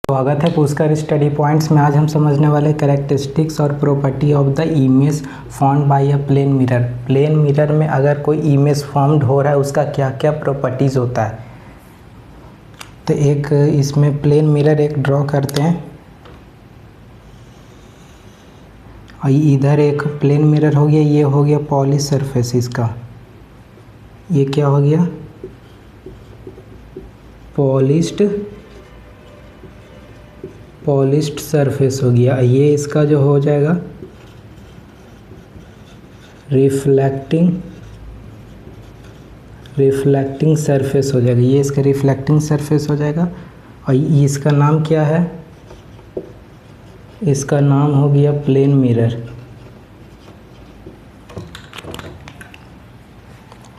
स्वागत है Pushkar study points में। आज हम समझने वाले कैरेक्टरिस्टिक्स और property of the image formed by a plane mirror. Plane mirror में अगर कोई इमेज फॉर्म्ड हो रहा है उसका क्या क्या प्रॉपर्टीज़ होता है। तो एक इसमें प्लेन मिरर एक ड्रॉ करते हैं और इधर एक प्लेन मिरर हो गया, ये हो गया पॉलिश सरफेस इसका। ये क्या हो गया, पॉलिश्ड सरफेस हो गया। ये इसका जो हो जाएगा रिफ्लेक्टिंग सरफेस हो जाएगा। ये इसका रिफ्लेक्टिंग सरफेस हो जाएगा। और इसका नाम क्या है, इसका नाम हो गया प्लेन मिरर।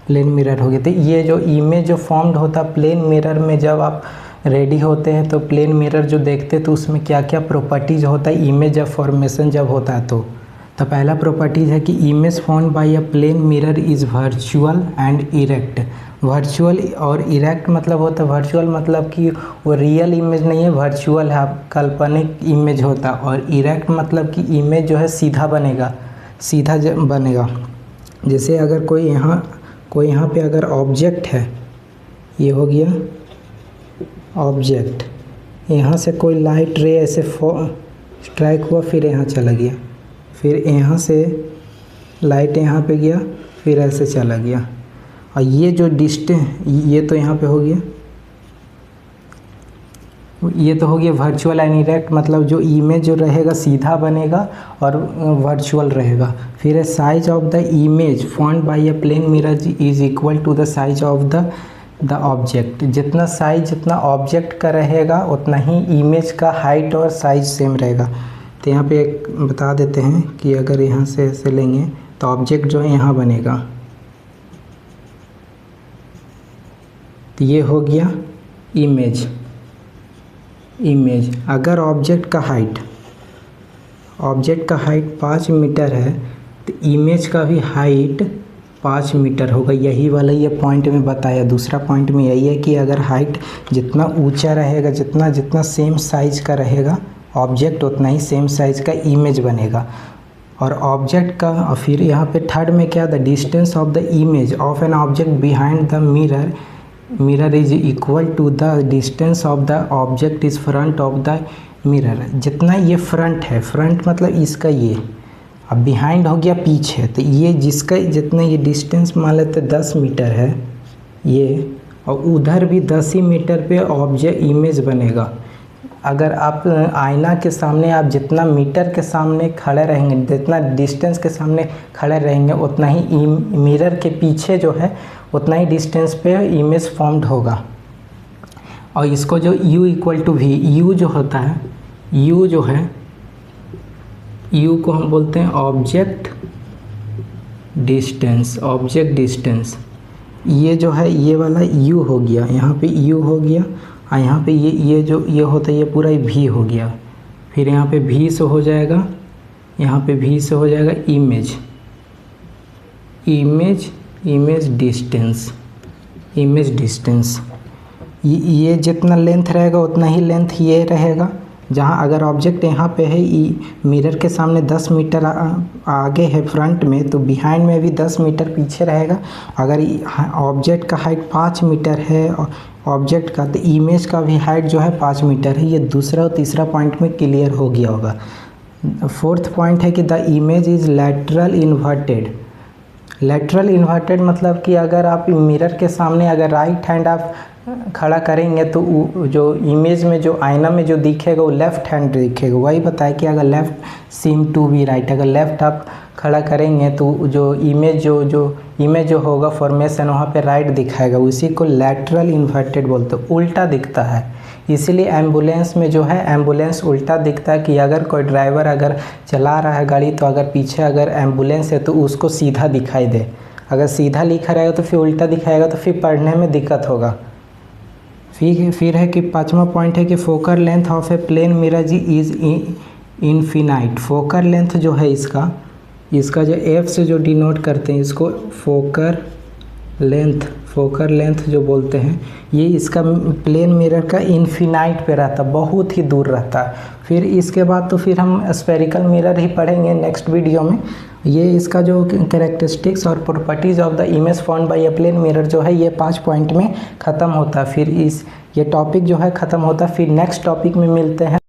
प्लेन मिरर हो गया। तो ये जो इमेज जो फॉर्म्ड होता है प्लेन मिरर में, जब आप रेडी होते हैं तो प्लेन मिरर जो देखते तो उसमें क्या क्या प्रॉपर्टीज़ होता है इमेज जब फॉर्मेशन जब होता है। तो पहला प्रॉपर्टीज़ है कि image formed by a plane mirror is virtual and erect. Virtual और इरेक्ट मतलब होता है, वर्चुअल मतलब कि वो रियल इमेज नहीं है, वर्चुअल है, काल्पनिक इमेज होता है। और इरेक्ट मतलब कि इमेज जो है सीधा बनेगा। जैसे अगर कोई यहाँ पे अगर ऑब्जेक्ट है, ये हो गया ऑब्जेक्ट, यहाँ से कोई लाइट रे ऐसे स्ट्राइक हुआ, फिर यहाँ चला गया, फिर यहाँ से लाइट यहाँ पे गया, फिर ऐसे चला गया। और ये जो डिस्टेंस, ये तो यहाँ पे हो गया, ये तो हो गया वर्चुअल एंड इरेक्ट मतलब जो इमेज जो रहेगा सीधा बनेगा और वर्चुअल रहेगा। फिर size of the image formed by a plane mirror is equal to the size of the object. जितना साइज जितना ऑब्जेक्ट का रहेगा उतना ही इमेज का हाइट और साइज सेम रहेगा। तो यहाँ पे एक बता देते हैं कि अगर यहाँ से ऐसे लेंगे तो ऑब्जेक्ट जो है यहाँ बनेगा। तो ये हो गया इमेज। अगर ऑब्जेक्ट का हाइट 5 मीटर है तो इमेज का भी हाइट 5 मीटर होगा। यही वाला ये पॉइंट में बताया। दूसरा पॉइंट में यही है कि अगर हाइट जितना ऊंचा रहेगा, जितना सेम साइज का रहेगा ऑब्जेक्ट, उतना ही सेम साइज का इमेज बनेगा। और ऑब्जेक्ट का, और फिर यहाँ पे थर्ड में क्या था, distance of the image of an object behind the mirror is equal to the distance of the object is front of the mirror. जितना ये फ्रंट है, फ्रंट मतलब इसका ये, अब बिहाइंड हो गया पीछे, तो ये जिसका जितना ये डिस्टेंस मान लेते 10 मीटर है ये, और उधर भी 10 ही मीटर पे ऑब्जेक्ट इमेज बनेगा। अगर आप आईना के सामने आप जितना मीटर के सामने खड़े रहेंगे, जितना डिस्टेंस के सामने खड़े रहेंगे, उतना ही मिरर के पीछे जो है उतना ही डिस्टेंस पे इमेज फॉर्म्ड होगा। और इसको जो u equal to v, u जो होता है, u जो है, u को हम बोलते हैं ऑब्जेक्ट डिस्टेंस। ये जो है ये वाला u हो गया, यहाँ पे u हो गया, और यहाँ पे ये जो ये होता है ये पूरा v हो गया। फिर यहाँ पे v से हो जाएगा, यहाँ पे v से हो जाएगा इमेज डिस्टेंस। ये जितना लेंथ रहेगा उतना ही लेंथ ये रहेगा। जहाँ अगर ऑब्जेक्ट यहाँ पे है, मिरर के सामने 10 मीटर आगे है फ्रंट में, तो बिहाइंड में भी 10 मीटर पीछे रहेगा। अगर ऑब्जेक्ट का हाइट 5 मीटर है ऑब्जेक्ट का, तो इमेज का भी हाइट जो है 5 मीटर है। ये दूसरा और तीसरा पॉइंट में क्लियर हो गया होगा। फोर्थ पॉइंट है कि the image is lateral inverted मतलब कि अगर आप मिरर के सामने अगर राइट हैंड आप खड़ा करेंगे तो जो इमेज में जो आईना में जो दिखेगा वो लेफ़्ट हैंड दिखेगा। वही बताया कि अगर left seem to be right, अगर लेफ़्ट आप खड़ा करेंगे तो जो इमेज जो होगा फॉर्मेशन वहाँ पे राइट दिखाएगा। उसी को लैटरल इन्वर्टेड बोलते हैं, उल्टा दिखता है। इसीलिए एम्बुलेंस में जो है एम्बुलेंस उल्टा दिखता है कि अगर कोई ड्राइवर अगर चला रहा है गाड़ी तो अगर पीछे अगर एम्बुलेंस है तो उसको सीधा दिखाई दे। अगर सीधा लिखा रहेगा तो फिर उल्टा दिखाएगा, तो फिर पढ़ने में दिक्कत होगा। फिर है कि 5वां पॉइंट है कि focal length of a plane mirror is infinite. Focal length जो है इसका जो F से जो डिनोट करते हैं इसको फोकल फोकल लेंथ जो बोलते हैं, ये इसका प्लेन मिरर का इन्फिनाइट पे रहता, बहुत ही दूर रहता है। फिर इसके बाद तो फिर हम स्फेरिकल मिरर ही पढ़ेंगे नेक्स्ट वीडियो में। ये इसका जो कैरेक्टरिस्टिक्स और properties of the image found by a plane mirror जो है ये 5 पॉइंट में ख़त्म होता है। फिर ये टॉपिक जो है ख़त्म होता है। फिर नेक्स्ट टॉपिक में मिलते हैं।